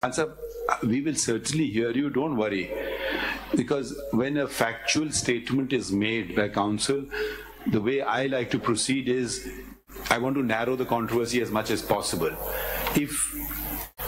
Answer, we will certainly hear you, don't worry. Because when a factual statement is made by counsel, the way I like to proceed is, I want to narrow the controversy as much as possible. If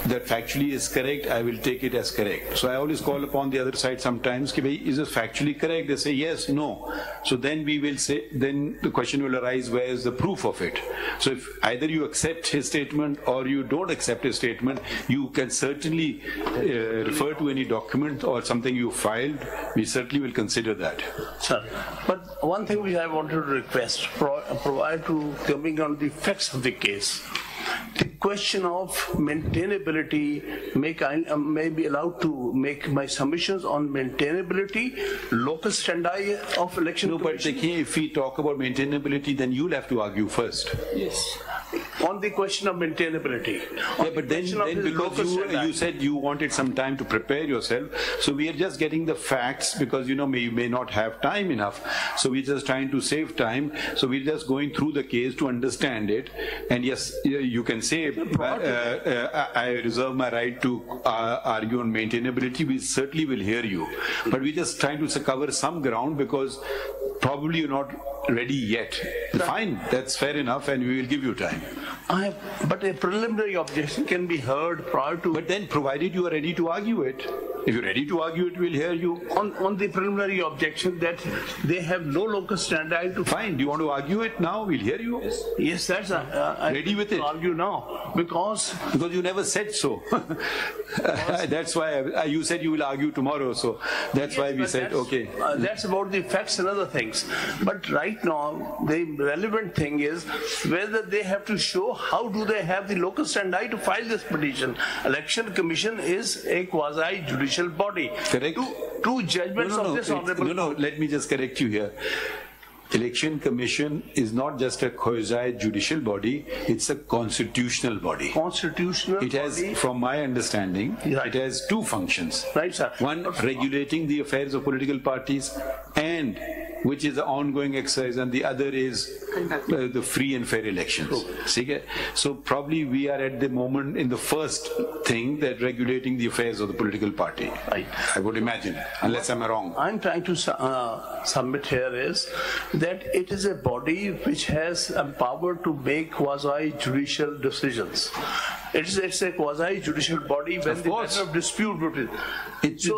that factually is correct, I will take it as correct. So I always call upon the other side sometimes, is this factually correct? They say yes, no. So then we will say, then the question will arise, where is the proof of it? So if either you accept his statement or you don't accept his statement, you can certainly refer to any document or something you filed. We certainly will consider that. Sir, but one thing which I wanted to request, prior to coming on the facts of the case, the question of maintainability, may be allowed to make my submissions on maintainability, locus standi of election commission. But if we talk about maintainability, then you'll have to argue first. Yes. On the question of maintainability. Yeah, but then because you said you wanted some time to prepare yourself, so we are just getting the facts because you may not have time enough. So we're just trying to save time. So we're just going through the case to understand it. And yes, you can say I reserve my right to argue on maintainability. We certainly will hear you. But we're just trying to cover some ground because probably you're not ready yet. Fine, that's fair enough, and we will give you time. But a preliminary objection can be heard prior to... But then, provided you are ready to argue it, if you're ready to argue it, we'll hear you. On the preliminary objection that they have no locus standi to... Fine, do you want to argue it now? We'll hear you. Yes, that's... ready with it? Argue now, because you never said so. That's why you said you will argue tomorrow, so that's why we said, okay. That's about the facts and other things. But right now, the relevant thing is whether they have to show how do they have the locus standi to file this petition. Election Commission is a quasi-judicial body. Correct. Two judgments of this honorable... No, let me just correct you here. Election Commission is not just a quasi-judicial body, it's a constitutional body. Constitutional It has, body. from my understanding, Right. it has two functions. Right, sir. One, regulating the affairs of political parties, and which is the ongoing exercise, and the other is the free and fair elections. So probably we are at the moment in the first thing, that regulating the affairs of the political party. Right. I would imagine, unless I'm wrong. I'm trying to submit here is that it is a body which has a power to make quasi-judicial decisions. It's a quasi-judicial body when the matter of dispute between.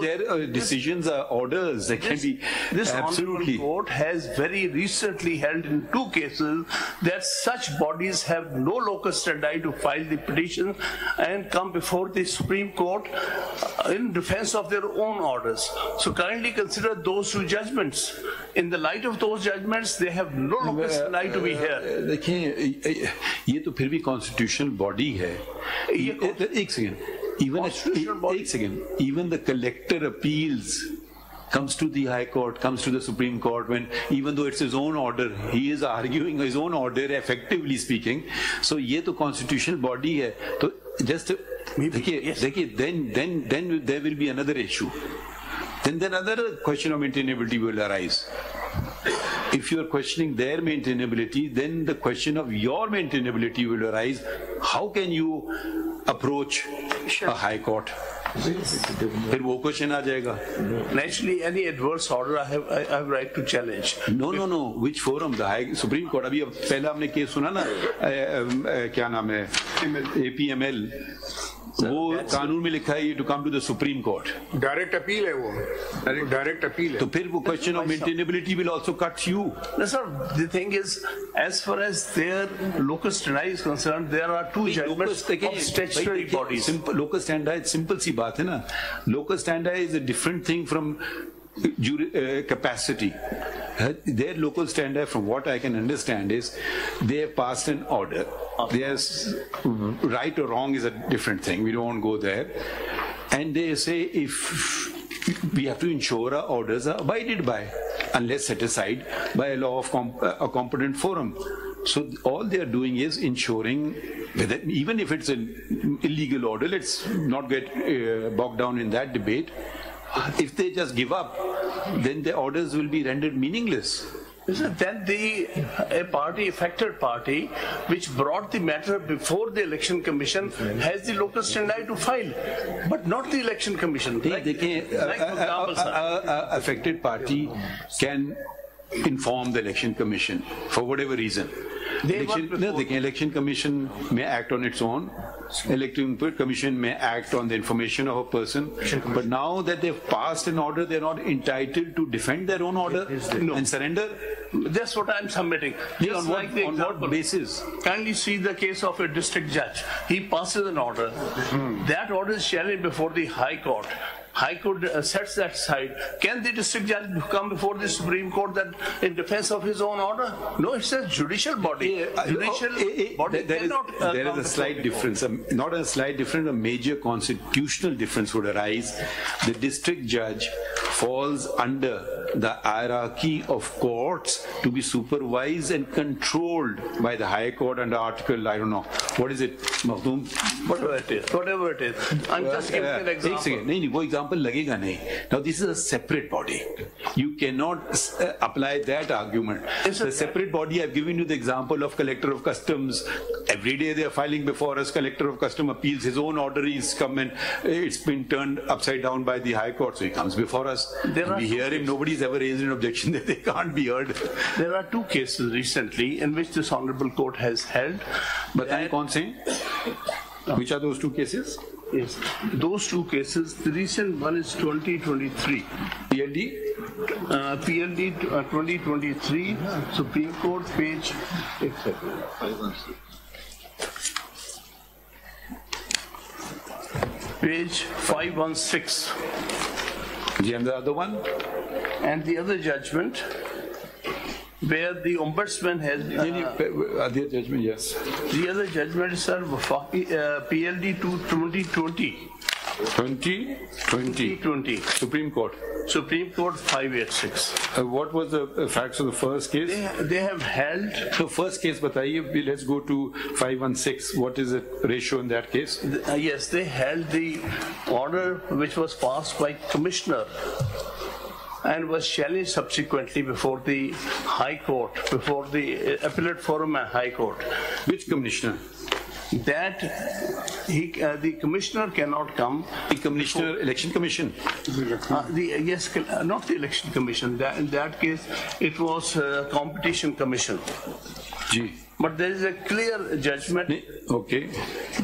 Their decisions are orders. They can be this absolutely. Honorable Court has very recently held in 2 cases that such bodies have no locus standi to file the petition and come before the Supreme Court in defense of their own orders. So kindly consider those 2 judgments. In the light of those judgments, they have no locus standi to be here. देखिए, ये तो फिर भी constitutional body है. एक second. Even the collector appeals comes to the High Court, comes to the Supreme Court, when even though it's his own order, he is arguing his own order, effectively speaking. So ये तो constitutional body है. तो just देखिए, then there will be another issue. Then another question of maintainability will arise. If you are questioning their maintainability, then the question of your maintainability will arise. How can you approach a High Court? फिर वो question आ जाएगा. Naturally, any adverse order I have right to challenge. No. Which forum? The High Supreme Court. अभी पहला हमने case सुना ना, क्या नाम है, APML. वो कानून में लिखा है to come to the Supreme Court. Direct appeal है वो. Direct appeal है. तो फिर वो question of maintainability will also cut you. No, sir. The thing is, as far as their locus standi is concerned, there are 2 judgments of statutory bodies. Locus standi, simple सी बात है ना. Locus standi is a different thing from capacity. Their local standi, from what I can understand, is they have passed an order. There's right or wrong is a different thing. We don't go there. And they say if we have to ensure our orders are abided by, unless set aside by a law of a competent forum. So all they are doing is ensuring, whether, even if it's an illegal order, let's not get bogged down in that debate. If they just give up, then the orders will be rendered meaningless. Then a party, affected party, which brought the matter before the election commission has the locus standi to file, but not the election commission. Affected party can inform the election commission for whatever reason. The election commission may act on its own. Election commission may act on the information of a person, but now that they've passed an order, they're not entitled to defend their own order and surrender. That's what I'm submitting. Just like the on what basis? Kindly see the case of a district judge. He passes an order. That order is challenged before the High Court. High Court sets that aside. Can the district judge come before the Supreme Court that in defense of his own order? No, it's a judicial body. Judicial body cannot. There is a slight difference, not a slight difference, a major constitutional difference would arise. The district judge falls under the hierarchy of courts to be supervised and controlled by the High Court under Article, I don't know, what is it, Makhdoom? Whatever it is. I'm just giving an example. Now this is a separate body. You cannot apply that argument. It's a separate body. I've given you the example of Collector of Customs. Every day they are filing before us. Collector of Customs appeals. His own order is come and it's been turned upside down by the High Court. So he comes before us. We hear him. Nobody's ever raised an objection that they can't be heard. There are two cases recently in which this Honorable Court has held. But which are those two cases? Yes, those two cases. The recent one is 2023. PLD? PLD 2023, Supreme Court, page 516. And the other one? And the other judgment, where the ombudsman has... other judgment, yes. The other judgment is PLD 2020. 2020. Supreme Court. Supreme Court 586. What was the facts of the first case? They have held... The first case, let's go to 516. What is the ratio in that case? Yes, they held the order which was passed by Commissioner and was challenged subsequently before the High Court, before the Appellate Forum and High Court. Which Commissioner? That the Commissioner cannot come. The Commissioner, Election Commission? Yes, not the Election Commission. In that case, it was Competition Commission. Gee. But there is a clear judgment. Okay.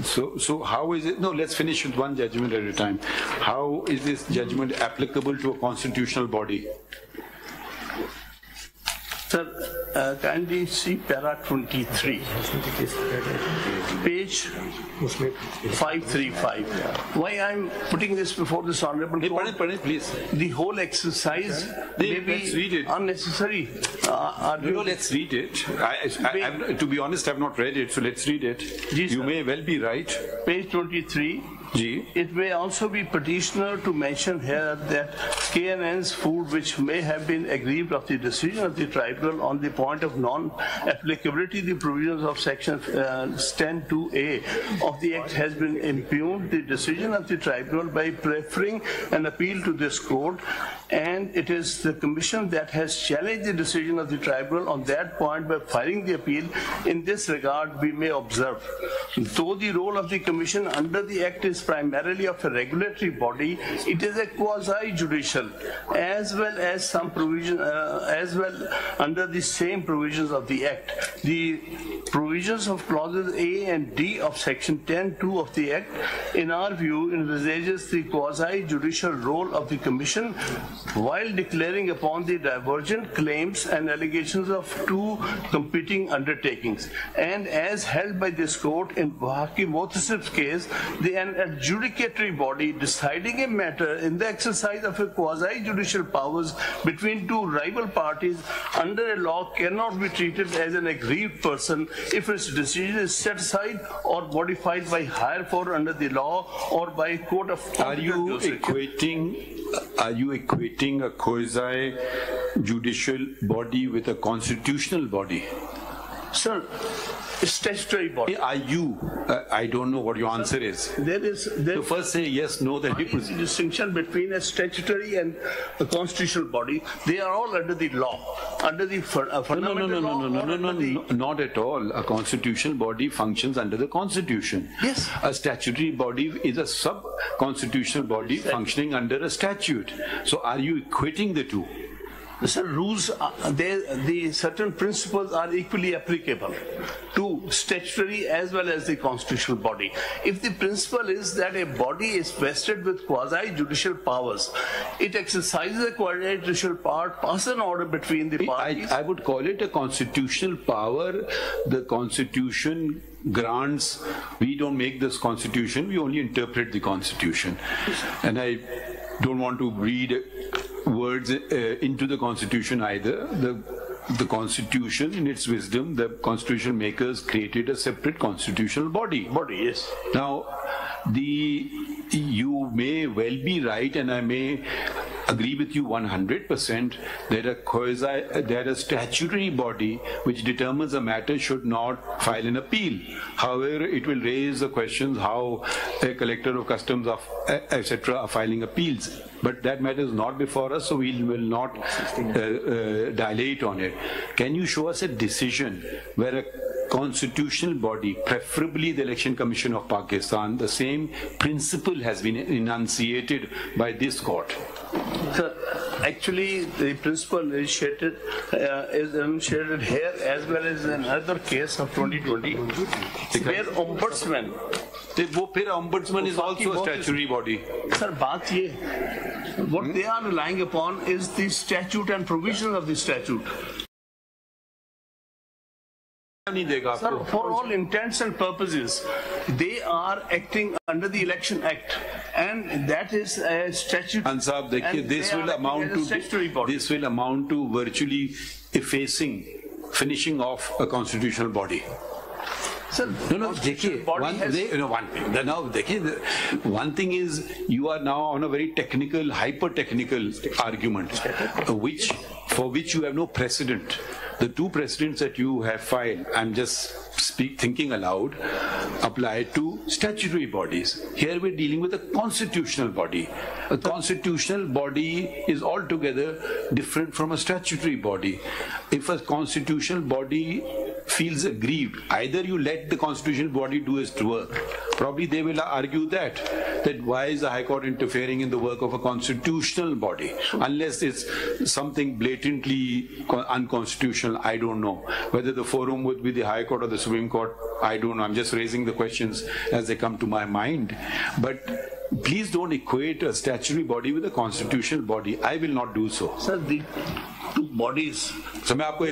So how is it? No, let's finish with one judgment at a time. How is this judgment applicable to a constitutional body? Sir, kindly see para 23, page 535. Why I'm putting this before this Honorable Court? Please. The whole exercise may be unnecessary. No, let's read it. To be honest, I've not read it, so let's read it. You may well be right. Page 23. It may also be petitioner to mention here that KNN's food which may have been aggrieved of the decision of the tribunal on the point of non-applicability the provisions of section 10(2)(a) of the Act has been impugned the decision of the tribunal by preferring an appeal to this court, and it is the Commission that has challenged the decision of the tribunal on that point by filing the appeal. In this regard, we may observe, though the role of the Commission under the Act is primarily of a regulatory body, it is a quasi-judicial, as well as some provision, as well under the same provisions of the Act. The provisions of clauses A and D of section 10(2) of the Act, in our view, envisages the quasi-judicial role of the Commission while declaring upon the divergent claims and allegations of two competing undertakings. And as held by this court in Bahaki Motasif's case, an adjudicatory body deciding a matter in the exercise of a quasi-judicial powers between two rival parties under a law cannot be treated as an aggrieved person if its decision is set aside or modified by higher court under the law or by a court of Are you equating a quasi-judicial body with a constitutional body? Sir, statutory body. Are you? I don't know what your answer is. There So first say yes, no, then you is a proceed. distinction between a statutory and a constitutional body. They are all under the law, under the fundamental law. No, not at all. A constitutional body functions under the Constitution. Yes. A statutory body is a sub-constitutional body functioning under a statute. So are you equating the two? Sir, rules, the certain principles are equally applicable to statutory as well as the constitutional body. If the principle is that a body is vested with quasi-judicial powers, it exercises a quasi-judicial power, passes an order between the parties. I would call it a constitutional power. The Constitution grants, we don't make this Constitution, we only interpret the Constitution. And I don't want to read words into the Constitution either. The Constitution, in its wisdom, the constitutional makers created a separate constitutional body. Yes. Now, you may well be right, and I may agree with you 100% that a statutory body which determines a matter should not file an appeal. However, it will raise the questions how a collector of customs, etc., are filing appeals. But that matter is not before us, so we will not dilate on it. Can you show us a decision where a constitutional body, preferably the Election Commission of Pakistan, the same principle has been enunciated by this court? Sir, actually, the principle is enunciated here as well as in another case of 2020, where ombudsman. Ombudsman is also a statutory body. Sir, what they are relying upon is the statute and provisions of the statute. Sir, for all intents and purposes, they are acting under the Election Act, and that is a statute. And sir, this will amount to virtually finishing off a constitutional body. Sir, one thing is you are now on a very technical, hyper-technical argument, for which you have no precedent. The two precedents that you have filed, I'm just thinking aloud, apply to statutory bodies. Here we're dealing with a constitutional body. A constitutional body is altogether different from a statutory body. If a constitutional body feels aggrieved, either you let the constitutional body do its work. Probably they will argue that why is the High Court interfering in the work of a constitutional body? Unless it's something blatantly unconstitutional, I don't know. Whether the forum would be the High Court or the Supreme Court, I don't know. I'm just raising the questions as they come to my mind. But please don't equate a statutory body with a constitutional body. I will not do so. Sir, the two bodies. So मैं आपको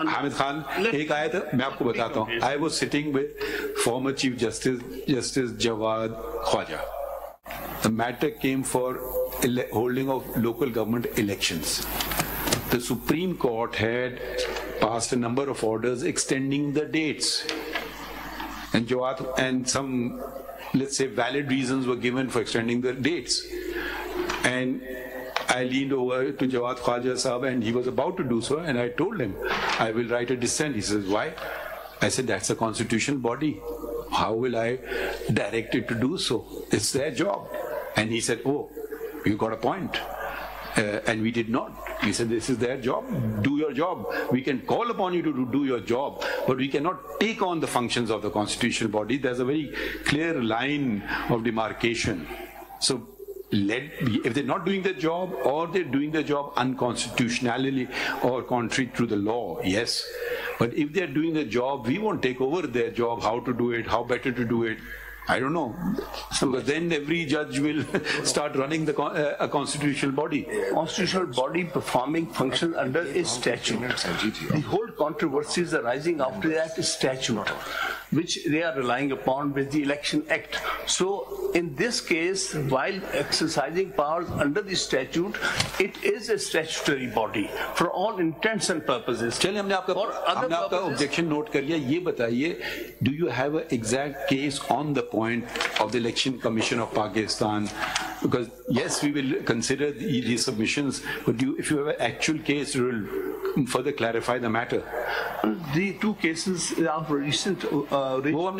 हामिद खान एक आया था, मैं आपको बताता हूँ. I was sitting with former Chief Justice Jawad Khwaja. The matter came for holding of local government elections. The Supreme Court had passed a number of orders extending the dates, and Jawad and some, let's say, valid reasons were given for extending the dates. And I leaned over to Jawad Khwaja Sahab, and he was about to do so, and I told him, I will write a dissent. He says, why? I said, that's a constitutional body. How will I direct it to do so? It's their job. And he said, oh, you got a point. And we did not. We said, this is their job. Do your job. We can call upon you to do your job, but we cannot take on the functions of the constitutional body. There's a very clear line of demarcation. So if they're not doing their job, or they're doing their job unconstitutionally or contrary to the law, yes. But if they're doing their job, we won't take over their job, how to do it, how better to do it. I don't know. But then every judge will start running a constitutional body. Constitutional body performing function under a statute. The whole controversies arising after that statute, which they are relying upon with the Election Act. So in this case, while exercising powers under the statute, it is a statutory body for all intents and purposes. चलिए हमने आपका objection note कर लिया. ये बताइए, do you have an exact case on the point of the Election Commission of Pakistan Because yes, we will consider these submissions, but if you have an actual case, you will further clarify the matter. The two cases are recent. One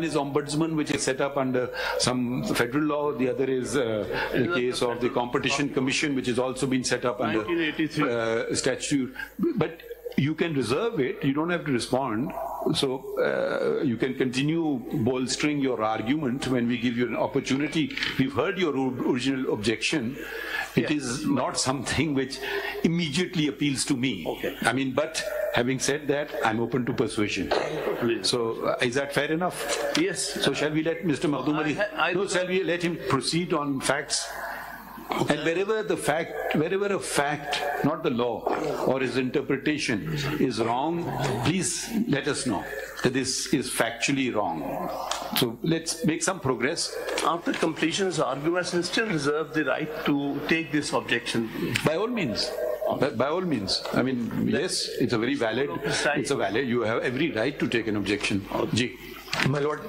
is ombudsman, which is set up under some federal law. The other is the case of the Competition Commission, which has also been set up under 1983 statute. But you can reserve it, you don't have to respond. So you can continue bolstering your argument when we give you an opportunity. We've heard your original objection. It is not something which immediately appeals to me. Okay. I mean, but having said that, I'm open to persuasion. So is that fair enough? Yes. So shall we let Mr. Makhdoom Ali, no, shall we let him proceed on facts? Okay. And wherever a fact, not the law or his interpretation is wrong, please let us know that this is factually wrong. So let's make some progress. After completion of arguments, I still reserve the right to take this objection. By all means. By all means. I mean, yes, it's a very valid, you have every right to take an objection. Ji. My Lord,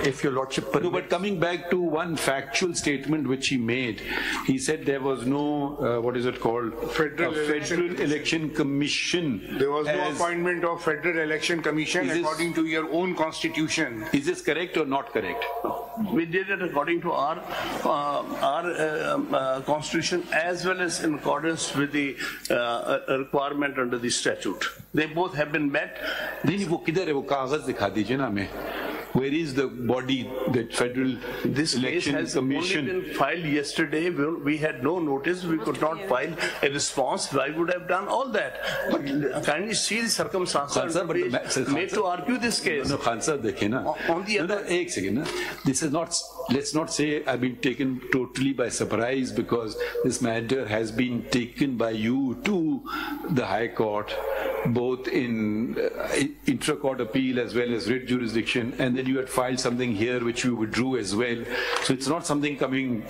if your Lordship permits. No, but coming back to one factual statement which he made, he said there was no, what is it called? Federal Election Commission. There was no appointment of Federal Election Commission according to your own constitution. Is this correct or not correct? We did it according to our constitution as well as in accordance with the requirement under the statute. They both have been met. Where is the body, that Federal This case Election has Commission? only been filed yesterday. We had no notice. We could not file a response. I would have done all that. But kindly see the circumstances made to argue this case. No, Khan Sahib, On the other, एक second. This is not. Let's not say I've been taken totally by surprise, because this matter has been taken by you to the High Court, both in intra-court appeal as well as writ jurisdiction, and then you had filed something here which you withdrew as well. So it's not something coming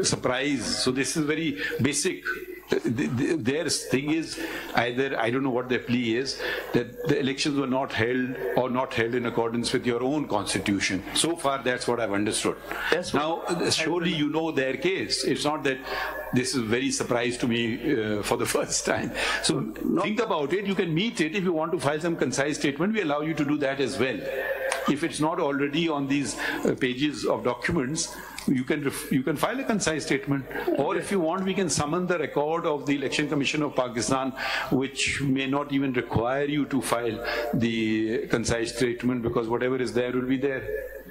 surprise. So this is very basic. Their thing is either, I don't know what their plea is, that the elections were not held or not held in accordance with your own constitution. So far, that's what I've understood. Now, surely you know their case. It's not that this is very surprise to me for the first time. So think about it. You can meet it. If you want to file some concise statement, we allow you to do that as well. If it's not already on these pages of documents, you can file a concise statement, or if you want, we can summon the record of the Election Commission of Pakistan, which may not even require you to file the concise statement, because whatever is there will be there.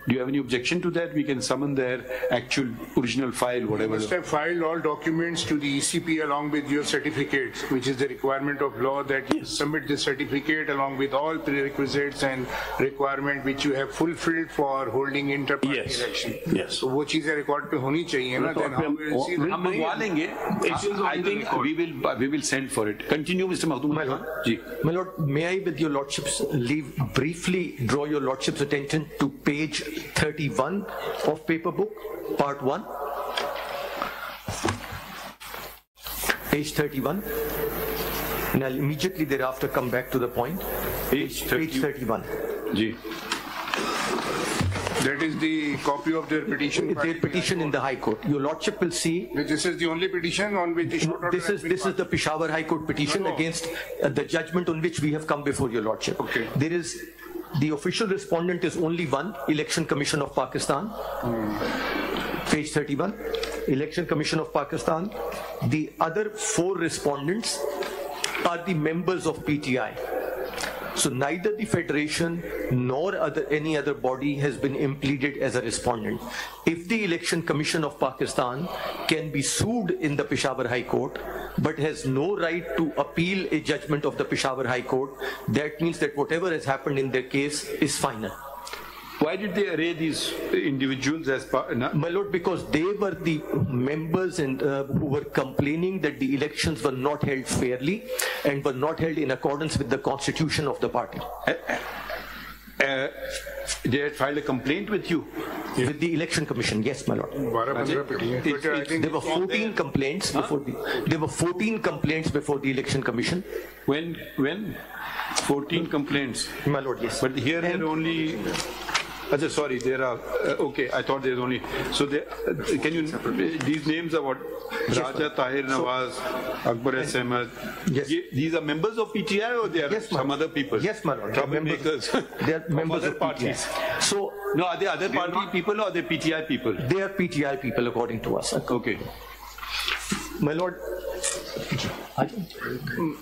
Do you have any objection to that? We can summon their actual original file, whatever. You must have filed all documents to the ECP along with your certificates, which is the requirement of law, that you submit the certificate along with all prerequisites and requirement which you have fulfilled for holding inter-party election. Yes. So वो चीजें record पे होनी चाहिए ना? Then how will you see that? हम मंगवा लेंगे. I think we will send for it. Continue, Mr. Makhdoom. My Lord, may I, with your Lordship's leave, briefly draw your Lordship's attention to page 31 of paper book, part 1. Page 31. And I'll immediately thereafter come back to the point. Page 31. Ji. That is the copy of their petition. Their petition in the High Court. Your Lordship will see. This is the only petition on which the short order This is the Peshawar High Court petition against the judgment on which we have come before your Lordship. Okay. There is. The official respondent is only one, Election Commission of Pakistan. Page 31, Election Commission of Pakistan. The other 4 respondents are the members of PTI. So neither the Federation nor any other body has been impleaded as a respondent. If the Election Commission of Pakistan can be sued in the Peshawar High Court, but has no right to appeal a judgment of the Peshawar High Court, that means that whatever has happened in their case is final. Why did they array these individuals as part? My Lord, because they were the members and who were complaining that the elections were not held fairly and were not held in accordance with the constitution of the party. They had filed a complaint with you? With the Election Commission, yes, my Lord. There were 14 complaints before there were 14 complaints before the Election Commission. When? 14 complaints? My Lord, yes. But here there are only Achha, sorry, there are, okay, I thought there's only, so there, can you, these names are what? Raja Tahir Nawaz, Akbar S. Ahmed. Yes. These are members of PTI or they are some other people? Yes, my lord. Troublemakers. They are members other of parties. PTI. So, No, are they other party people or are they PTI people? they are PTI people according to us. Okay. My lord,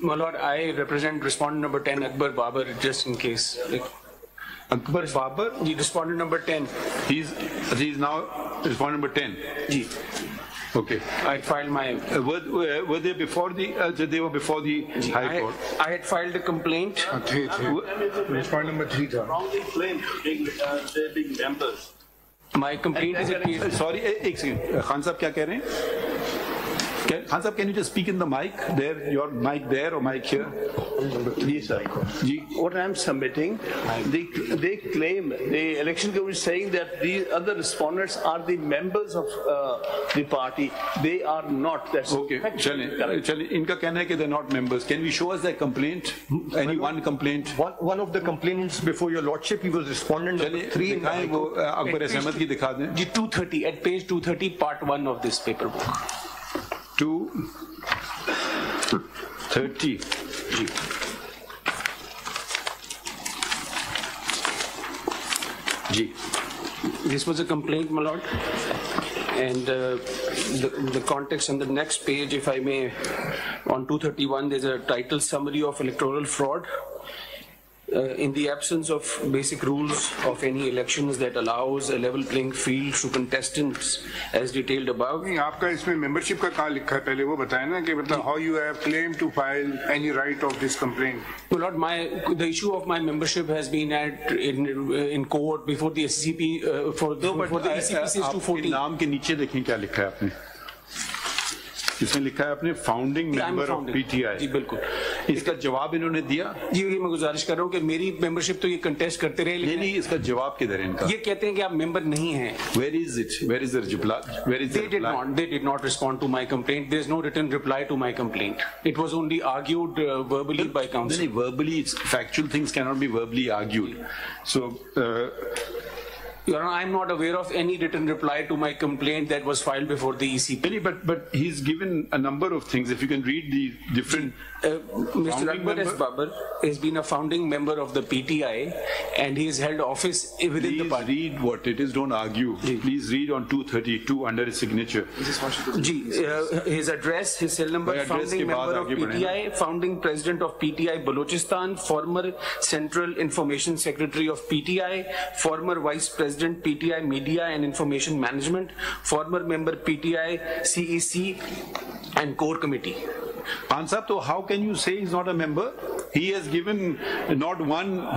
My lord, I represent respondent number 10, Akbar Babar, just in case. Akbar Babar, Respondent number 10. he's now respondent number 10. Ji. Okay. I filed my. Were they before they were before the High Court? I had filed a complaint. Three. Respond number 3 था. Wrongly claimed being members. My complaint is a Sorry, एक second. Khan Sahab क्या कह रहे हैं? Khan Sahab, can you just speak in the mic there? Your mic there or mic here? Yes, sir. What I'm submitting, they claim, the election commission is saying that these other respondents are the members of the party. They are not. That's Okay, चलें. इनका कहना है कि they're not members. Can we show us their complaint? Any one complaint? one of the complainants before your lordship, he was respondent number 3 in the दिखाएं High वो Court. Akbar Ahmad की दिखा दें. Ji, 230, at page 230, part 1 of this paperwork. 230. Ji. This was a complaint, my lord. And the context on the next page, if I may, on 231, there's a title summary of electoral fraud. In the absence of basic rules of any elections that allows a level playing field to contestants as detailed above. नहीं, आपका इसमें membership का कहाँ लिखा है पहले वो बताएं ना कि मतलब how you have claimed to file any right of this complaint. Well, Lord, the issue of my membership has been in court before the SCP for the ECP says 240. नाम के नीचे देखें क्या लिखा है आपने. इसमें लिखा है आपने फाउंडिंग मेंबर ऑफ पीटीआई. जी बिल्कुल. इसका जवाब इन्होंने दिया. जी मैं गुजारिश कर रहा हूँ कि मेरी मेंबरशिप तो ये कंटेस्ट करते रहे. नहीं, इसका जवाब किधर है इनका? ये कहते हैं कि आप मेंबर नहीं हैं. Where is it? Where is the reply? They did not respond to my complaint. There is no written reply to my complaint. It was only argued verbally by counsel. Verbally, it's factual things cannot be verbally argued. So. Your Honor, I'm not aware of any written reply to my complaint that was filed before the ECP. But he's given a number of things. If you can read the different. Mr. Akbar S. Babar has been a founding member of the PTI and he has held office within the party. Read what it is, don't argue. Please read on 232 under his signature. His address, his cell number, founding member of PTI, founding president of PTI Balochistan, former Central Information Secretary of PTI, former Vice President PTI Media and Information Management, former member PTI CEC and Core Committee. Ansab, so how can you say he's not a member? He has given not one,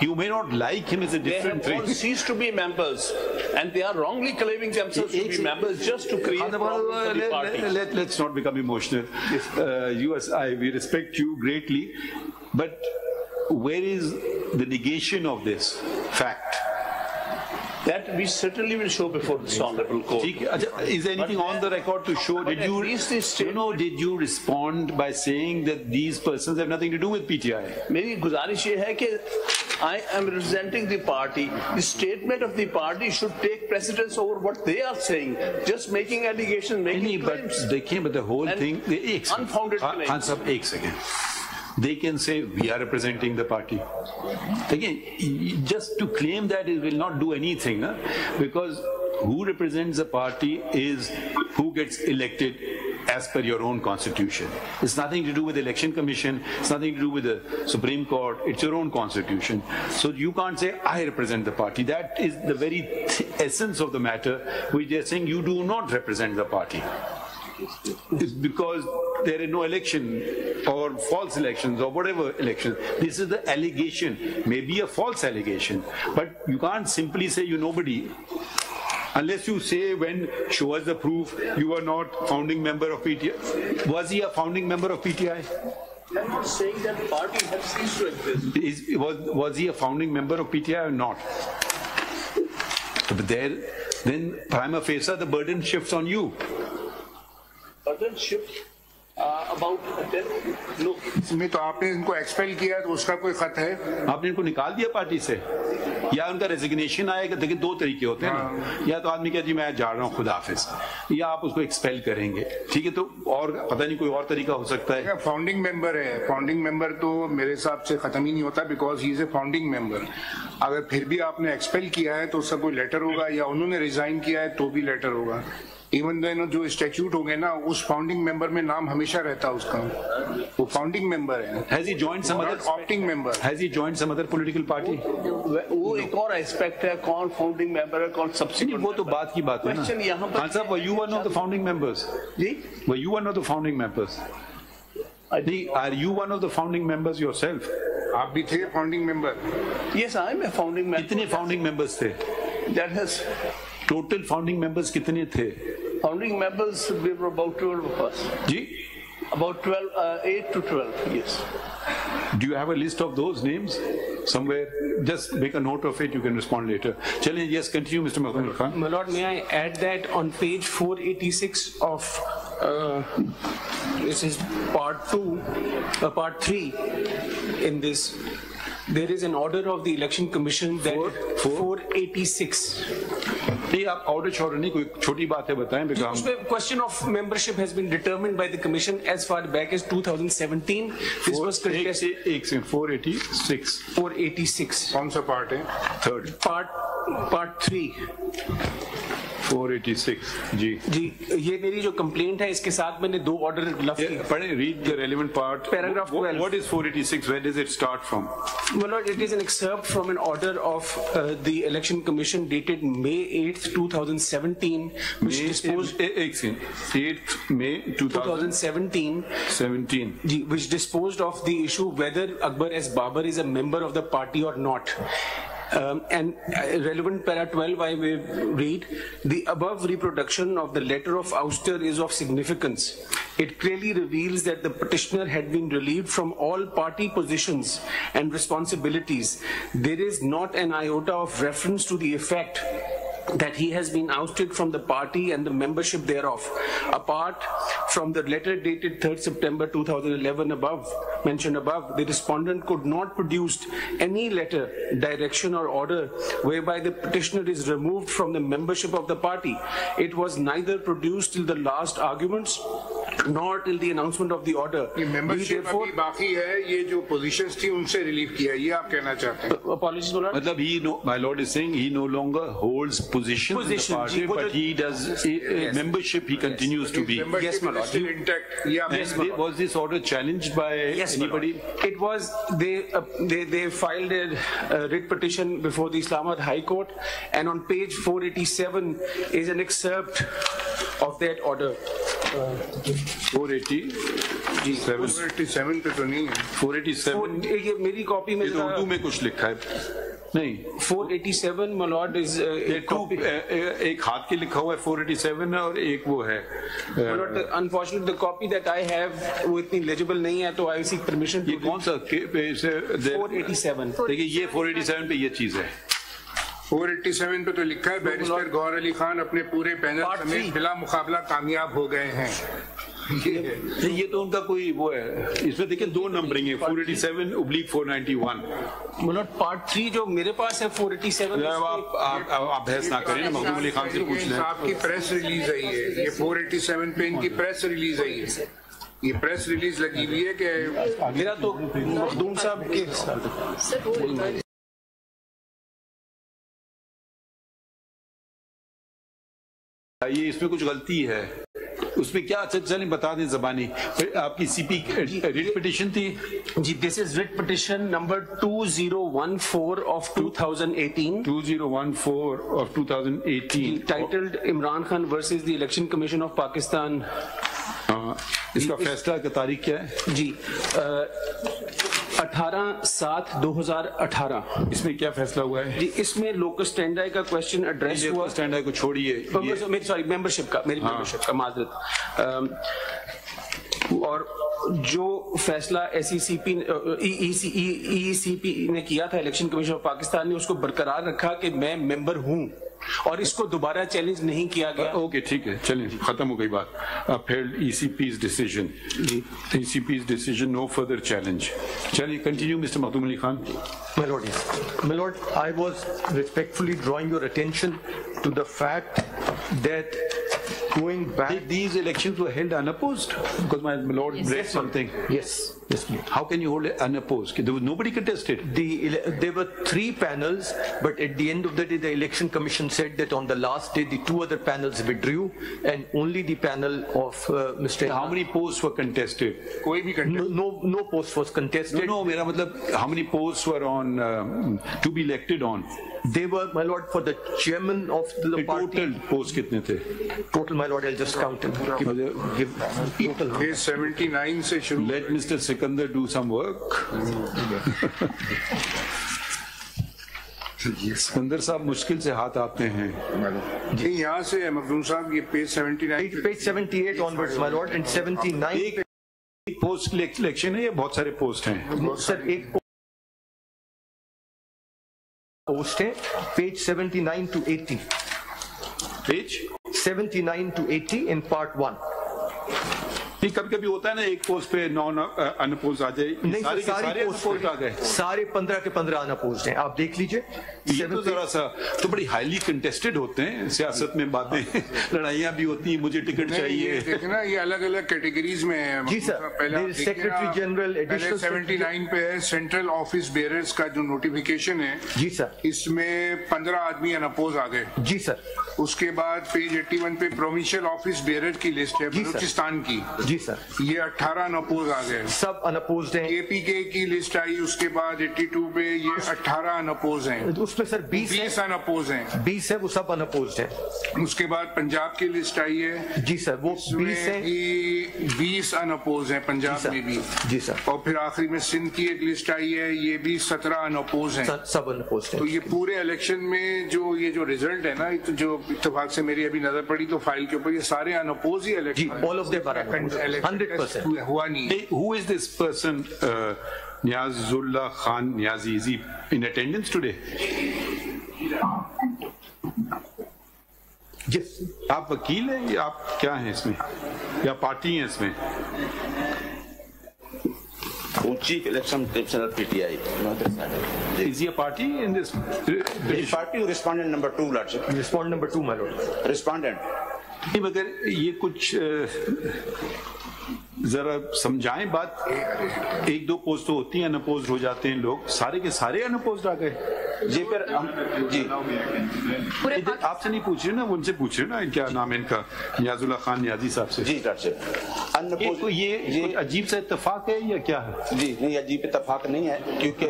You may not like him as a different thing. They have thing. all ceased to be members and they are wrongly claiming themselves to be members just to create problems for the party. Let's not become emotional. We respect you greatly, but where is the negation of this fact? That we certainly will show before this honorable court. Is there anything on the record to show? Did you respond by saying that these persons have nothing to do with PTI? मेरी गुजारिश ये है कि I am representing the party. The statement of the party should take precedence over what they are saying. Just making allegations, making claims. But the whole thing, unfounded claims. Answer, एक second. They can say we are representing the party. Again, just to claim that it will not do anything, because who represents the party is who gets elected as per your own constitution. It's nothing to do with the election commission, it's nothing to do with the Supreme Court, it's your own constitution. So you can't say I represent the party. That is the very essence of the matter, which they're saying you do not represent the party. It's because there is no election or false elections or whatever election. This is the allegation, maybe a false allegation, but you can't simply say you nobody. Unless you say when show us the proof you are not founding member of PTI. Was he a founding member of PTI? I'm not saying that the party has ceased to exist. Was he a founding member of PTI or not? But then prima facie the burden shifts on you. Burden shift about no. इसमें तो आपने इनको expel किया तो उसका कोई खत है? आपने इनको निकाल दिया पार्टी से? یا ان کا ریزگنیشن آئے گا. دیکھیں دو طریقے ہوتے ہیں نا, یا تو آدمی کہتا جی میں جا رہا ہوں خدا حافظ, یا آپ اس کو ایکسپیل کریں گے, ٹھیک ہے. تو اور پتہ نہیں کوئی اور طریقہ ہو سکتا ہے. فاؤنڈنگ ممبر ہے, فاؤنڈنگ ممبر تو میرے حساب سے ختم ہی نہیں ہوتا, because he is a founding ممبر. اگر پھر بھی آپ نے ایکسپیل کیا ہے تو اس کا کوئی لیٹر ہوگا, یا انہوں نے ریزائن کیا ہے تو بھی لیٹر ہوگا. ایون دین جو اسٹیچوٹ ہو گئے نا, اس فاؤنڈنگ ممبر میں نام ہمیشہ رہتا ہے اس کا, وہ فاؤنڈنگ ممبر ہے. Has he joined some other opting member? Has he joined some other political party? وہ ایک اور ایسپیکٹ ہے, کون فاؤنڈنگ ممبر ہے, کون سبسیکوینٹ. وہ تو بات کی بات ہے نا. خان صاحب, were you one of the founding members? G, Were you one of the founding members? Are you one of the founding members yourself? آپ بھی تھے founding member? Yes I am a founding member. کتنے founding members تھے؟ That has total founding members کتنے تھے؟ founding members, we were about 12 of us. G, About 12, 8 to 12, yes. do you have a list of those names somewhere? Just make a note of it, you can respond later. Challenge, yes, continue, Mr. Mahmood Khan. My Lord, may I add that on page 486 of this is part 3 in this, there is an order of the election commission that 486. نہیں آپ order شارڈر نہیں, کوئی چھوٹی بات ہے بتائیں. Question of membership has been determined by the commission as far back as 2017. This was contested. 486. کون سا پارٹ ہے؟ Third. Part 3. 486. جی جی, یہ میری جو کمپلینٹ ہے اس کے ساتھ میں نے دو آرڈر لفظ کیے. پڑھیں, read the relevant part. Paragraph 12. What is 486? Where does it start from? My Lord, it is an excerpt from an order of the Election Commission dated May 8th, 2017, which disposed 8th May 2017. Which disposed of the issue whether Akbar S. Babar is a member of the party or not. And relevant para 12 I will read, the above reproduction of the letter of ouster is of significance. It clearly reveals that the petitioner had been relieved from all party positions and responsibilities. There is not an iota of reference to the effect that he has been ousted from the party and the membership thereof. Apart from the letter dated 3rd September 2011 mentioned above, the respondent could not produce any letter, direction or order whereby the petitioner is removed from the membership of the party. It was neither produced till the last arguments nor till the announcement of the order. یہ membership ابھی باقی ہے, یہ جو positions تھی ان سے relieve کیا, یہ آپ کہنا چاہتے ہیں؟ Apologies, my Lord. مطلب my lord is saying he no longer holds position in the party, but he does membership, he continues to be. Yes, my Lord. Still intact. Was this order challenged by anybody? It was, they filed a writ petition before the Islamabad High Court, and on page 487 is an excerpt of that order. 487 پہ تو نہیں ہے. 487 یہ میری copy میں اردو میں کچھ لکھا ہے نہیں. 487 my lord is ایک ہاتھ کے لکھا ہوا ہے 487 اور ایک وہ ہے. Unfortunately the copy that I have وہ اتنی legible نہیں ہے, تو I seek permission. یہ کون سا 487. دیکھیے یہ 487 پہ یہ چیز ہے. 487 پہ تو لکھا ہے بیرسٹر گور علی خان اپنے پورے پینل سمیت بلا مقابلہ کامیاب ہو گئے ہیں. یہ تو ان کا کوئی وہ ہے, اس میں دیکھیں دو نمبرنگ ہے 487/491. مطلب پارٹ 3 جو میرے پاس ہے 487. آپ بحث نہ کریں, محمود علی خان سے پوچھ لیں. آپ کی پریس ریلیز آئی ہے, یہ 487 پہ ان کی پریس ریلیز آئی ہے, یہ پریس ریلیز لگی ہوئی ہے کہ میرا تو مخدوم صاحب کے یہ اس میں کچھ غلطی ہے, اس میں کیا چلیں بتا دیں زبانی. آپ کی سی پی ریٹ پٹیشن تھی جی, this is writ petition number 2014 of 2018. 2014 of 2018 titled Imran Khan versus the Election Commission of Pakistan. اس کا فیصلہ کا تاریخ کیا ہے جی؟ 18/7/2018. اس میں کیا فیصلہ ہوا ہے جی؟ اس میں لوکس اسٹینڈائی کا کوشچن ایڈریس ہوا. اسٹینڈائی کو چھوڑیے, سوری ممبرشپ کا, میری ممبرشپ کا معذرت. اور جو فیصلہ ای سی پی نے کیا تھا الیکشن کمیشن آف پاکستان نے اس کو برقرار رکھا کہ میں ممبر ہوں, اور اس کو دوبارہ چیلنج نہیں کیا گیا. اوکے ٹھیک ہے چلیں ختم ہو گئی بات. upheld ECP's decision. ECP's decision, no further challenge. چلیے continue mister Makhdoom Ali Khan. My Lord, yes. My Lord, I was respectfully drawing your attention to the fact that going back... These elections were held unopposed because my Lord read something. Yes, yes, please. How can you hold it unopposed? There was nobody contested. There were 3 panels, but at the end of the day, the Election Commission said that on the last day, the 2 other panels withdrew, and only the panel of Mr. How many posts were contested? कोई भी contest No post was contested. No, मेरा मतलब how many posts were on to be elected on? They were, my Lord, for the chairman of the party. Total posts कितने थे? Total, my Lord, I'll just count them. Total. Page 79 से शुरू. Let Mr. Sikandar do some work. Sikandar साहब मुश्किल से हाथ आते हैं. जी यहाँ से है मखदूम साहब, ये page 79. Page 78 onwards, my Lord, and 79. एक पोस्ट इलेक्शन है या बहुत सारे पोस्ट हैं? सर एक पोस्ट है, page 79 to 80. Page 79 to 80 in part 1. कभी कभी होता है ना एक पोस्ट पे नॉन अनपोज आ जाए. नहीं सर, सारे पोस्ट आ गए, सारे 15 के 15 अनपोज्ड हैं, आप देख लीजिए. ये तो जरा सा तो बड़ी हाईली कंटेस्टेड होते हैं सियासत में बातें, लड़ाइयाँ भी होती हैं, मुझे टिकट चाहिए. देखना ये अलग अलग कैटेगरीज में है. जी सर, सेक्रेटरी जनरल एडिशनल 79 पे है सेंट्रल ऑफिस बेयरर्स का जो नोटिफिकेशन है. जी सर, इसमें 15 आदमी अनपोज आ गए. जी सर. उसके बाद पेज 81 पे प्रोविंशियल ऑफिस बेयरर की लिस्ट है बलूचिस्तान की. जी सर, ये 18 अनपोज आ गए, सब अनपोज्ड हैं. केपीके की लिस्ट आई उसके बाद 82 पे, ये 18 अनपोज हैं. उसमें सर 20 अनपोज हैं. 20 है, वो सब अनपोज्ड हैं. उसके बाद पंजाब की लिस्ट आई है. जी सर, वो 20 है. 20 अनपोज हैं पंजाब में भी. जी सर. और फिर आखिरी में सिंध की एक लिस्ट आई है, ये भी 17 अनपोज हैं. सब अनपोज्ड हैं. तो ये पूरे इलेक्शन में जो रिजल्ट है ना, जो इत्तेफाक से मेरी अभी नजर पड़ी तो फाइल के ऊपर, ये सारे अनपोज ही election. All of them are unopposed 100%. हुआ नहीं. Who is this person, Niazullah Khan Niazi? Is he in attendance today? Yes. आप वकील हैं या आप क्या हैं इसमें, या पार्टी हैं इसमें? Chief Election Commissioner PTI. Is he a party in this? The party respondent number 2, Lordship. Respondent number 2, my Lord. Respondent. नहीं, मगर ये कुछ जरा समझाएं बात. 1-2 पोस्ट तो होती हैं, अनअपोज्ड हो जाते हैं लोग. सारे के सारे अनअपोज्ड आ गए. जी फिर हम जी आपसे नहीं पूछ रहे ना, उनसे पूछ रहे ना, क्या नाम है इनका, नियाजुल्लाह खान नियाजी साहब से. जी Lordship. तो ये अजीब सा इत्तेफाक है या क्या है? जी नहीं, अजीब इत्तेफाक नहीं है, क्योंकि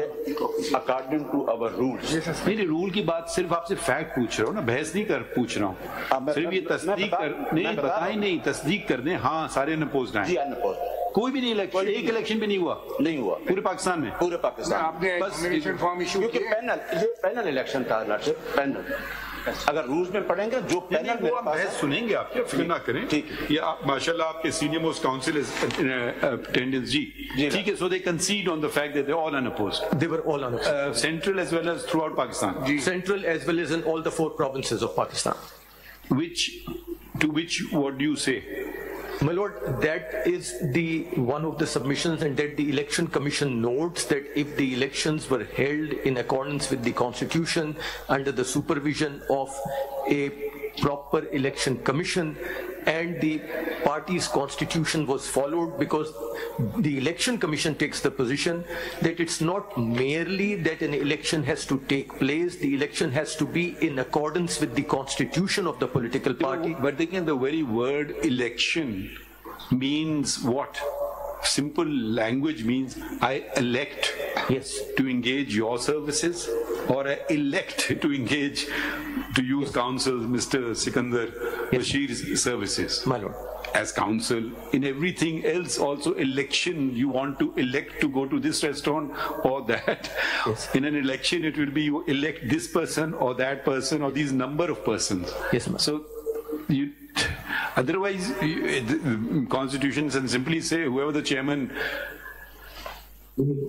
अकॉर्डिंग टू अवर रूल्स. मेरे रूल की बात सिर्फ आपसे फैक्ट पूछ रहा हूँ ना, बहस नहीं पूछ रहा हूँ. सिर्फ ये तस्दीक नहीं बताएं, नहीं तस्दीक कर दें. हाँ सारे अनअपोज्ड हैं. जी अनअपोज्ड. कोई भी नहीं इलेक्शन, एक इलेक्शन भी नहीं हुआ. नहीं हुआ पूरे पाकिस्तान में. पूरे पाकिस्तान. आपने नॉमिनेशन फॉर्म इशू क्योंकि पैनल इलेक्शन था Lordship. पैनल अगर रूल्स में पढ़ेंगे जो पैनल में बहस सुनेंगे, आप फिक्र ना करें. ठीक. ये आप माशाल्लाह आपके सीनियर मोस्ट काउंसिल अटेंडेंस जी. ठीक है. So they concede on the fact that they're all unopposed. They were all unopposed. Central as well as throughout Pakistan. Central as well as in all the 4 provinces of Pakistan. To which what do you say? My Lord, that is one of the submissions, and that the Election Commission notes that if the elections were held in accordance with the Constitution under the supervision of a proper election commission, and the party's constitution was followed, because the election commission takes the position that it's not merely that an election has to take place, the election has to be in accordance with the constitution of the political party. But again, the very word election means what? Simple language means I elect to engage your services, or I elect to engage, to use counsel Mr. Sikandar Bashir's services. My Lord. As counsel, in everything else also election, you want to elect to go to this restaurant or that. In an election it will be you elect this person or that person or these number of persons. Yes, ma'am. So you, otherwise the constitution can simply say whoever the chairman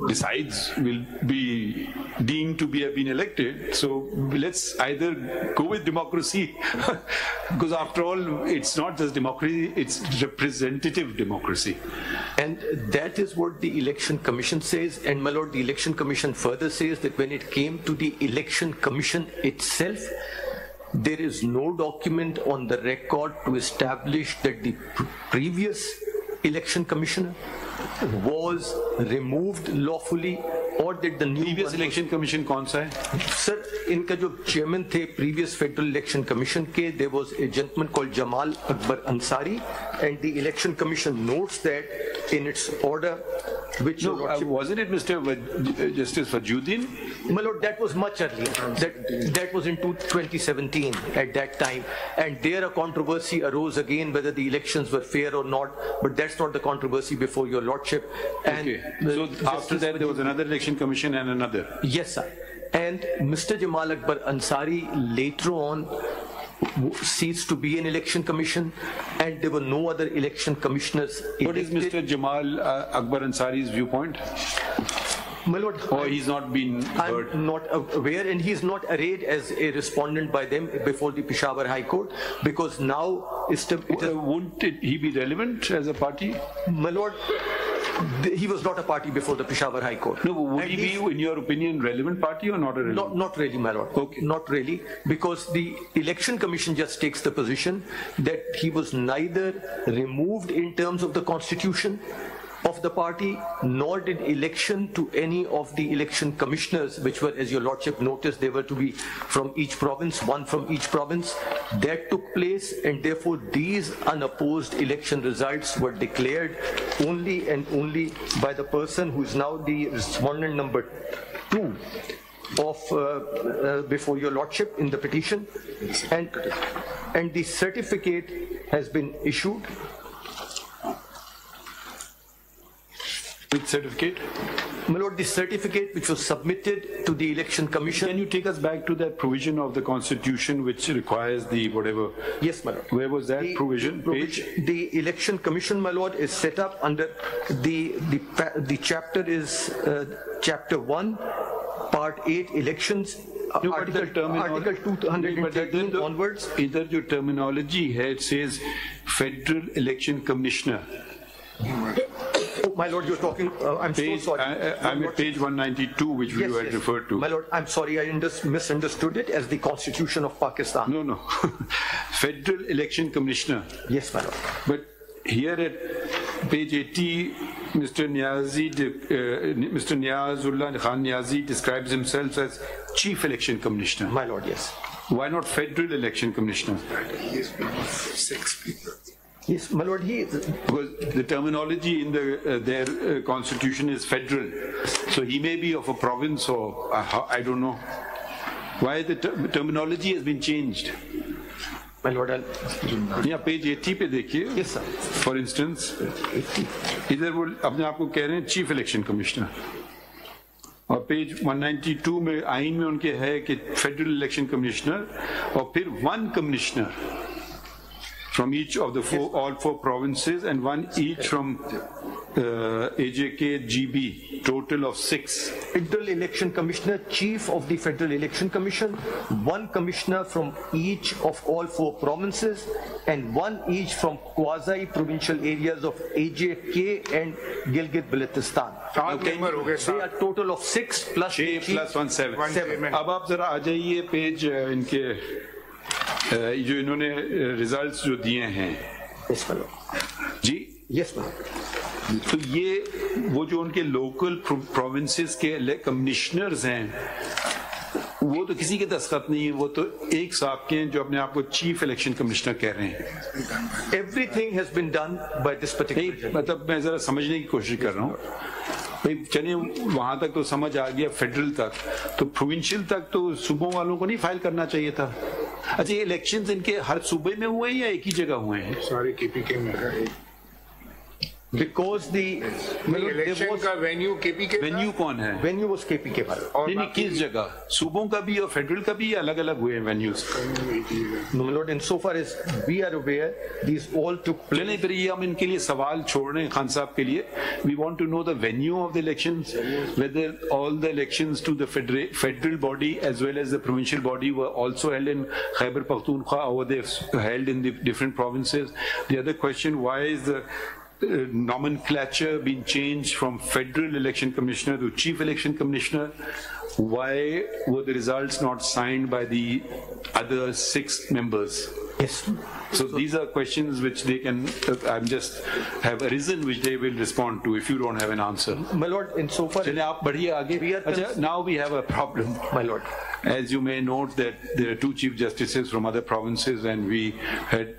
decides will be deemed to have been elected. So let's either go with democracy, because after all, it's not just democracy, it's representative democracy. And that is what the Election Commission says. And my lord, the Election Commission further says that when it came to the Election Commission itself, there is no document on the record to establish that the previous election commissioner was removed lawfully or that the new Previous election commission कौन सा है? Sir, इनका जो chairman थे previous federal election commission के, there was a gentleman called Jamal Akbar Ansari, and the election commission notes that in its order, which wasn't it Mr. Justice Fajuddin? My lord, that was much earlier. That was in 2017 at that time, and there a controversy arose again whether the elections were fair or not. But that's not the controversy before your lordship. And okay. So after that there was another election commission and another. Yes, sir. And Mr. Jamal Akbar Ansari later on ceased to be an election commission, and there were no other election commissioners elected. What is Mr. Jamal Akbar Ansari's viewpoint? My lord, or he's not been heard? I'm not aware, and he's not arrayed as a respondent by them before the Peshawar High Court, because now wouldn't he be relevant as a party? My lord, he was not a party before the Peshawar High Court. No, would he be, in your opinion, relevant party or not a relevant? Not really, my lord. Okay. Not really, because the Election Commission just takes the position that he was neither removed in terms of the constitution of the party, nor did election to any of the election commissioners, which were, as your lordship noticed, they were to be from each province, one from each province. That took place, and therefore these unopposed election results were declared only and only by the person who is now the respondent number 2 of before your lordship in the petition, and the certificate has been issued. Which certificate? My lord, the certificate which was submitted to the Election Commission. Can you take us back to that provision of the Constitution which requires the whatever? Yes, my lord. Where was that provision? Page? The Election Commission, my lord, is set up under the chapter is chapter 1, part 8, elections. No, Article 213 onwards. Either your terminology here it says Federal Election Commissioner. Oh, my lord, you're talking, I'm page, so sorry. I'm at page 192, which yes, you had referred to. My lord, I'm sorry, I misunderstood it as the Constitution of Pakistan. No. Federal Election Commissioner. Yes, my lord. But here at page 80, Mr. Niazullah Khan Niazi describes himself as Chief Election Commissioner. My lord, yes. Why not Federal Election Commissioner? He's been 6 people. Yes, my lord, because the terminology in their constitution is federal, so he may be of a province or I don't know. Why the terminology has been changed? My lord, yeah, page 80 पे देखिए. Yes, sir. For instance, इधर वो अपने आप को कह रहे हैं Chief Election Commissioner. और पेज 192 में आइन में उनके है कि Federal Election Commissioner और फिर one Commissioner from each of the all four provinces and one each from AJK GB, total of 6. Federal Election Commissioner, Chief of the Federal Election Commission, one Commissioner from each of all four provinces, and one each from quasi-provincial areas of AJK and Gilgit-Baltistan. Okay. They are total of 6 plus 6 plus 1 7. अब आप जरा आ जाइए page इनके जो इन्होंने results जो दिए हैं जी. Yes ma'am. तो ये वो जो उनके लोकल प्रोविंसेस के कमिश्नर्स हैं वो तो किसी के दस्तखत नहीं है, वो तो एक साहब के हैं जो अपने आप को चीफ इलेक्शन कमिश्नर कह रहे हैं. Everything has been done by this particular. मतलब मैं जरा समझने की कोशिश कर रहा हूँ भाई. चलिए वहां तक तो समझ आ गया, फेडरल तक, तो प्रोविंशियल तक तो सूबों वालों को नहीं फाइल करना चाहिए था. अच्छा, ये इलेक्शंस इनके हर सूबे में हुए हैं या एक ही जगह हुए हैं? सारे केपीके में. because the इलेक्शन का वेन्यू केपीके वेन्यू कौन है? venue was KPK भाई. नहीं, किस जगह? सूबों का भी और फेडरल का भी अलग अलग हुए venues? No, my lord, and so far as we are aware, these all took place. नहीं, फिर ये हम इनके लिए सवाल छोड़ रहे हैं खान साहब के लिए. We want to know the venue of the elections, whether all the elections to the federal body as well as the provincial body were also held in Khyber Pakhtunkhwa or they held in the different provinces. The other question, why is the nomenclature been changed from Federal Election Commissioner to Chief Election Commissioner? Why were the results not signed by the other 6 members? Yes. So these are questions which they can, have arisen, which they will respond to if you don't have an answer. My lord, in so far चलिए आप बढ़िए आगे. Now we have a problem. my lord. As you may note that there are 2 chief justices from other provinces and we had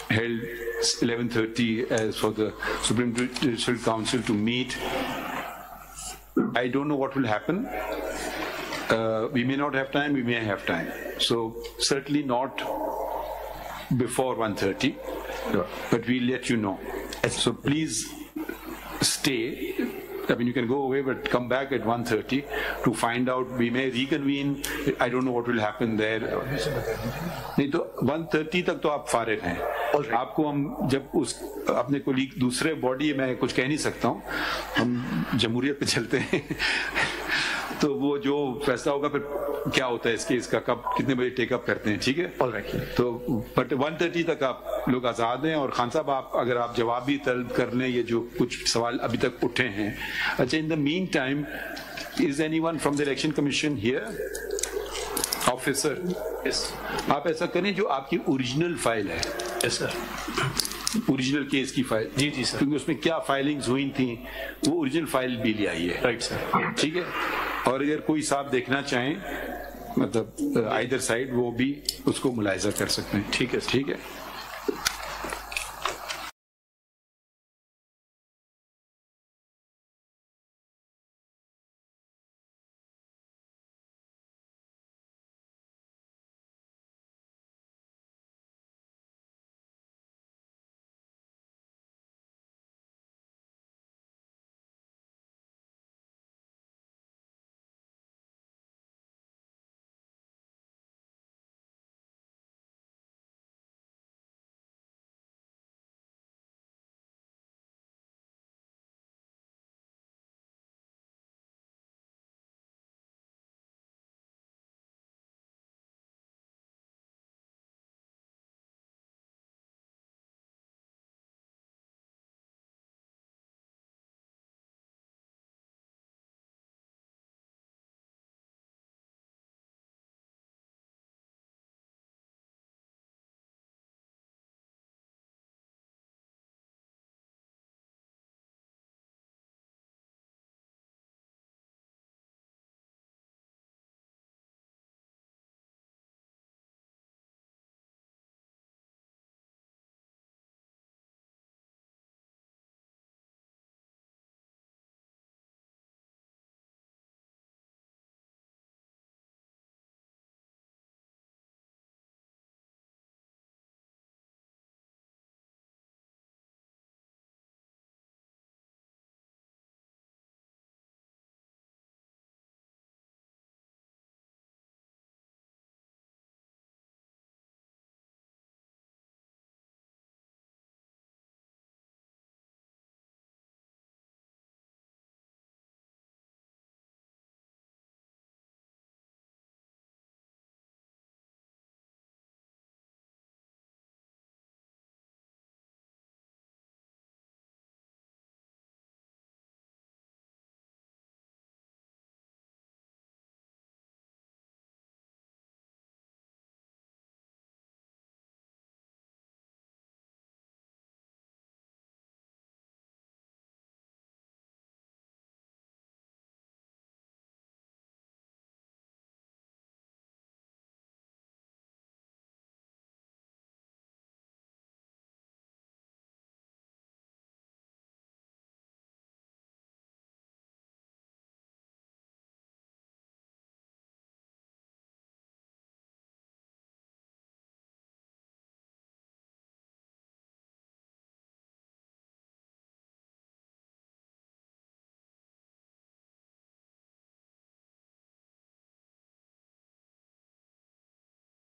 held 11:30 as for the Supreme Judicial Council to meet. I don't know what will happen. We may not have time, we may have time. So certainly not before 1:30, but we'll let you know. So please stay. I mean, you can go away, but come back at 1:30 to find out. We may reconvene. I don't know what will happen there. नहीं तो 1:30 तक तो आप फारिग हैं. आपको हम जब उस अपने कोलीग दूसरे बॉडी में कुछ कह नहीं सकता हूँ. हम जमहूरियत पे चलते हैं. तो वो जो फैसला होगा फिर क्या होता है इसके, इसका कब कितने बजे टेकअप करते हैं, ठीक है? तो बट 1:30 तक आप लोग आजाद हैं. और खान साहब आप अगर आप जवाब भी तलब कर लें ये जो कुछ सवाल अभी तक उठे हैं. अच्छा, in the mean time is anyone from the election commission here? Officer, आप ऐसा करें जो आपकी ओरिजिनल फाइल है. Yes sir. ओरिजिनल केस की फाइल. जी जी सर. क्योंकि उसमें क्या फाइलिंग्स हुई थी वो ओरिजिनल फाइल भी ले आई है. Right sir. ठीक है. और अगर कोई साहब देखना चाहें मतलब आइदर साइड, वो भी उसको मुलाहिजा कर सकते हैं. ठीक है. ठीक है.